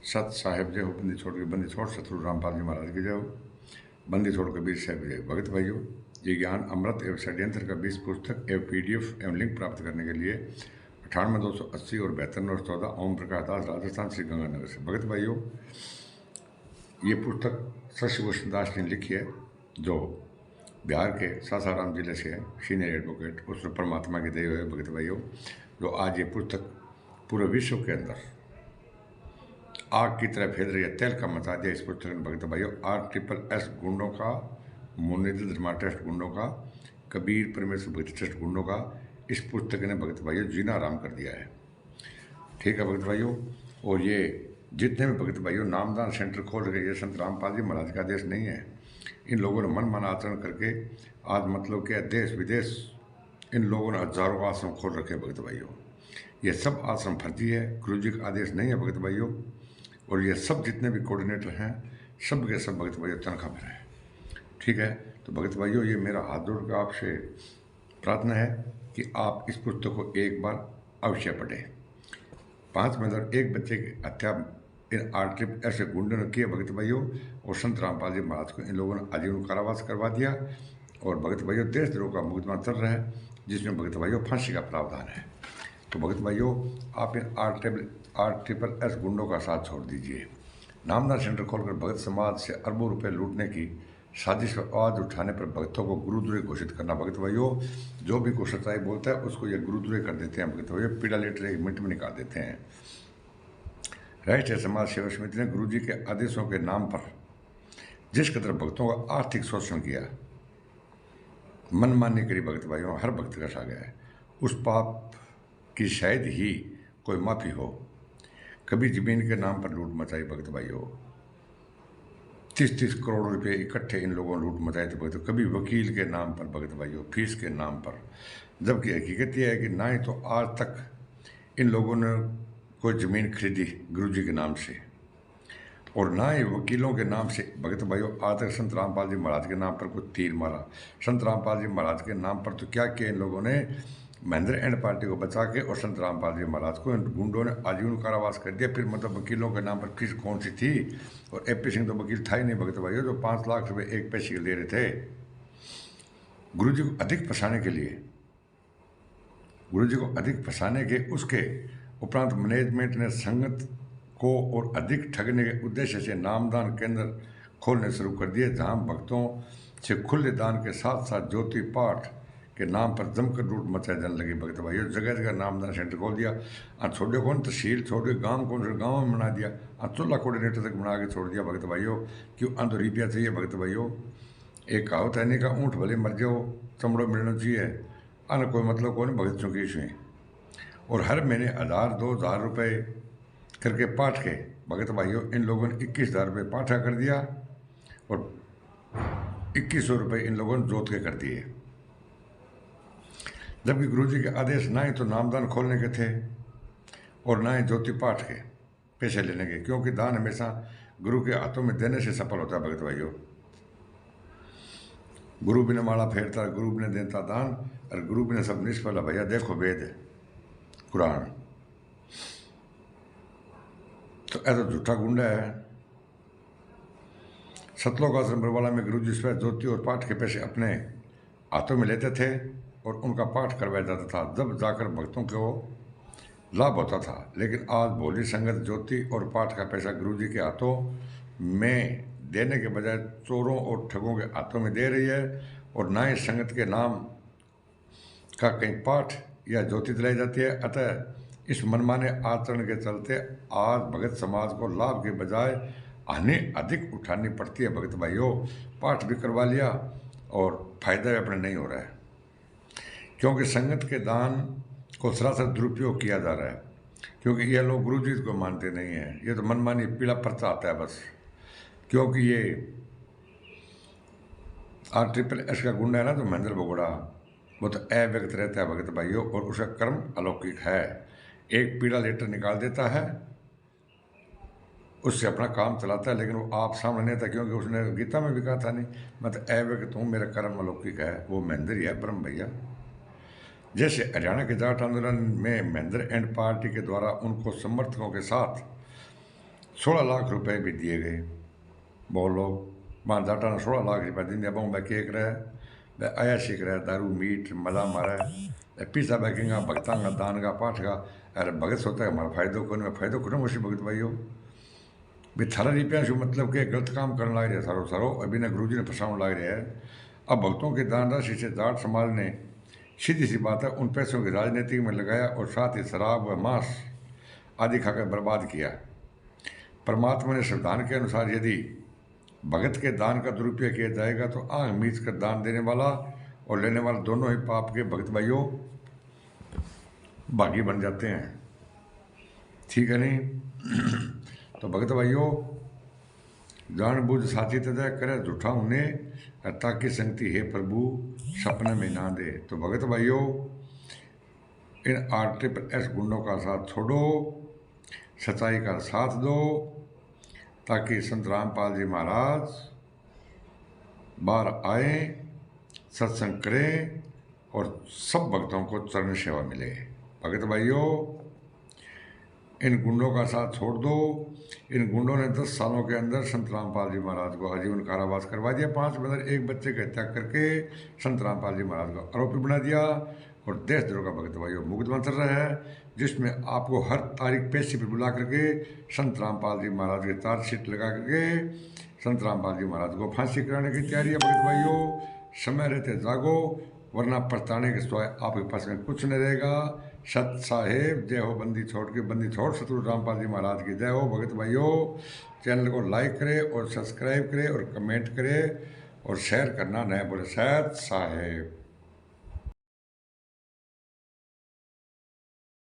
सत साहेब जय हो, बंदी छोड़ के बंदी छोड़ सतगुरु रामपाल जी महाराज की जय हो। बंदी छोड़ कबीर साहब जय। भगत भाइयों, ये ज्ञान अमृत एवं षड्यंत्र का 20 पुस्तक एवं पीडीएफ एवं लिंक प्राप्त करने के लिए 98 280 और 72 914 ओम प्रकाश दास, राजस्थान, श्री गंगानगर से। भगत भाइयों, ये पुस्तक शशिभूषण दास ने लिखी है, जो बिहार के सासाराम जिले से है, सीनियर एडवोकेट। उस परमात्मा की दया है भगत भाइयों, जो आज ये पुस्तक पूरे विश्व के अंदर आग की तरह फैल रही है, तेल का मचा दिया इस पुस्तक ने भगत भाइयों। RSSS गुंडों का, मुनीदुल धर्मा ट्रस्ट गुंडों का, कबीर परमेश्वर भक्ति ट्रस्ट गुंडों का इस पुस्तक ने भगत भाइयों जीना आराम कर दिया है। ठीक है भगत भाइयों, और ये जितने भी भगत भाइयों नामदान सेंटर खोल रहे, ये संत रामपाल जी महाराज का आदेश नहीं है। इन लोगों ने मन माना आचरण करके आज मतलब क्या देश विदेश इन लोगों ने हजारों आश्रम खोल रखे भगत भाइयों। ये सब आश्रम फर्जी है, गुरु जी का आदेश नहीं है भगत भाइयों। और ये सब जितने भी कोऑर्डिनेटर हैं, सब के सब भगत भाइयों तनख्वाह पर हैं। ठीक है, तो भगत भाइयों, ये मेरा हाथ जोड़ कर आपसे प्रार्थना है कि आप इस पुस्तक को एक बार अवश्य पढ़ें। 5 में अंदर एक बच्चे की हत्या इन RSSS गुंडों ने की है भगत भाइयों, और संत रामपाल जी महाराज को इन लोगों ने आजीवन कारावास करवा दिया। और भगत भाइयों, देशद्रोह का मुकदमा चल रहा है, जिसमें भगत भाइयों फांसी का प्रावधान है। तो भगत भाइयों, आप इन RSSS गुंडों का साथ छोड़ दीजिए। नामदान सेंटर खोलकर भगत समाज से अरबों रुपए लूटने की साजिश पर आवाज उठाने पर भक्तों को गुरुद्रोही घोषित करना। भगत भाइयों, जो भी कुछ सच्चाई बोलता है उसको ये गुरुद्रोही कर देते हैं भगत भाइयों, पीड़ा लेटर 1 मिनट में निकाल देते हैं। राष्ट्रीय समाज सेवा समिति ने गुरु जी के आदेशों के नाम पर जिस कदर भक्तों का आर्थिक शोषण किया, मनमानी करी भगत भाइयों, हर भक्त का सा गया है, उस पाप की शायद ही कोई माफी हो। कभी जमीन के नाम पर लूट मचाई भगत भाइयों, 30-30 करोड़ रुपए इकट्ठे इन लोगों ने लूट मचाए थे भगत। कभी वकील के नाम पर भगत भाइयों, फीस के नाम पर, जबकि हकीकत यह है कि ना ही तो आज तक इन लोगों ने कोई ज़मीन खरीदी गुरु जी के नाम से, और ना ही वकीलों के नाम से भगत भाइयों आज तक संत रामपाल जी महाराज के नाम पर कोई तीर मारा। संत रामपाल जी महाराज के नाम पर तो क्या किया इन लोगों ने, महेंद्र एंड पार्टी को बचा के, और संत रामपाल जी महाराज को इन गुंडों ने आजीवन कारावास कर दिया। फिर मतलब वकीलों के नाम पर फीस कौन सी थी, और AP सिंह तो वकील था ही नहीं भगत भाइयों, जो 5 लाख रुपए एक पैसे के ले रहे थे। गुरु जी को अधिक फंसाने के लिए, गुरु जी को अधिक फंसाने के उसके उपरांत मैनेजमेंट ने संगत को और अधिक ठगने के उद्देश्य से नामदान केंद्र खोलने शुरू कर दिए, जहां भक्तों से खुले दान के साथ साथ ज्योति पाठ के नाम पर जमकर लूट मचाए जाने लगी भगत भाइयों। जगह जगह नामदान सेंटर खोल दिया, छोटे कौन तहसील छोड़ के गाँव कौन से गाँव में बना दिया, चूल्हा कोऑर्डिनेटर तक बना के छोड़ दिया भगत भाइयों। क्यों तो रुपया चाहिए भगत भाइयों। एक कहावत है नहीं का, ऊँट भले मर जाओ चमड़ो मिलना चाहिए, अन कोई मतलब कौन भगत चौकी इसमें। और हर महीने 1000-2000 रुपये करके पाठ के भगत भाइयों इन लोगों ने 21,000 रुपये पाठा कर दिया, और 2100 रुपये इन लोगों ने जोत के कर दिए। जबकि गुरु जी के आदेश ना ही तो नामदान खोलने के थे और ना ही ज्योति पाठ के पैसे लेने के, क्योंकि दान हमेशा गुरु के हाथों में देने से सफल होता है भगत भाइयों। गुरु बिना माला फेरता, गुरु बिना देता दान, और गुरु बिना सब निष्फल है भैया। देखो वेद कुरान, तो ऐसा झूठा गुंडा है। सतलोक आश्रम बरवाला में गुरु जी स्वयं ज्योति और पाठ के पैसे अपने हाथों में लेते थे और उनका पाठ करवाया जाता था, जब जाकर भक्तों को लाभ होता था। लेकिन आज भोली संगत ज्योति और पाठ का पैसा गुरु जी के हाथों में देने के बजाय चोरों और ठगों के हाथों में दे रही है, और ना ही संगत के नाम का कहीं पाठ या ज्योति दिलाई जाती है। अतः इस मनमाने आचरण के चलते आज भगत समाज को लाभ के बजाय हानि अधिक उठानी पड़ती है भगत भाइयों। पाठ भी करवा लिया और फायदा भी अपने नहीं हो रहा है, क्योंकि संगत के दान को सरासर दुरुपयोग किया जा रहा है। क्योंकि ये लोग गुरु जी को मानते नहीं हैं, ये तो मनमानी पीला पर्चा आता है बस। क्योंकि ये RSSS का गुंडा है ना, तो महेंद्र बोगड़ा, वो तो अव्यक्त रहता है भगत भाइयों, और उसका कर्म अलौकिक है। एक पीड़ा लेटर निकाल देता है, उससे अपना काम चलाता है, लेकिन वो आप सामने नहीं था, क्योंकि उसने गीता में भी कहा था नहीं, मैं तो अव्यक्त हूँ, मेरा कर्म अलौकिक है। वो महेंद्र ही है ब्रह्म भैया। जैसे हरियाणा के जाट आंदोलन में महेंद्र एंड पार्टी के द्वारा उनको समर्थकों के साथ 16 लाख रुपए भी दिए गए। बोलो मां जाटा ने 16 लाख रुपया दी अब मैं केक रहा वह आया सीख रहा दारू मीट मजा मारा पिसा बैकिंगा भगता का दान का पाठ का। अरे भगत सोता है हमारा फायदो को फायदो कुटुंब उसी भगत भाइयों भी थारा रुपया शू मतलब के गलत काम करने लग रहे सारो सारो अभी ने गुरु जी ने फंसाने लग रहे हैं। अब भक्तों के दान राशि से जाट समाज ने सीधी सी बात है उन पैसों की राजनीति में लगाया और साथ ही शराब व मांस आदि खाकर बर्बाद किया। परमात्मा ने संविधान के अनुसार यदि भगत के दान का दुरुपयोग किया जाएगा तो आंख मीच कर दान देने वाला और लेने वाला दोनों ही पाप के भगत भाइयों भागी बन जाते हैं। ठीक है नहीं? तो भगत भाइयों जानबूझ साची तय करे झूठा उन्हें ताकि संगति हे प्रभु सपने में ना दे। तो भगत भाइयों इन RTS गुंडों का साथ छोड़ो, सच्चाई का साथ दो ताकि संत रामपाल जी महाराज बाहर आए, सत्संग करें और सब भक्तों को चरण सेवा मिले। भगत भाइयों इन गुंडों का साथ छोड़ दो। इन गुंडों ने 10 सालों के अंदर संत रामपाल जी महाराज को आजीवन कारावास करवा दिया। 5 बंदर एक बच्चे की हत्या करके संत रामपाल जी महाराज को आरोपी बना दिया और देशद्रोह का भगत भाइयों मुकदमा चल रहा है जिसमें आपको हर तारीख पेशी पर बुला करके संत रामपाल जी महाराज की चार्जशीट लगा करके संत रामपाल जी महाराज को फांसी कराने की तैयारी है। भगत भाइयों समय रहते जागो वरना पछताने के सिवाय आपके पास में कुछ नहीं रहेगा। सत साहेब जय हो। बंदी छोड़ के बंदी छोड़ सतगुरु रामपाल जी महाराज की जय हो। भगत भाइयों चैनल को लाइक करें और सब्सक्राइब करें और कमेंट करें और शेयर करना नहीं बोले। सत साहेब।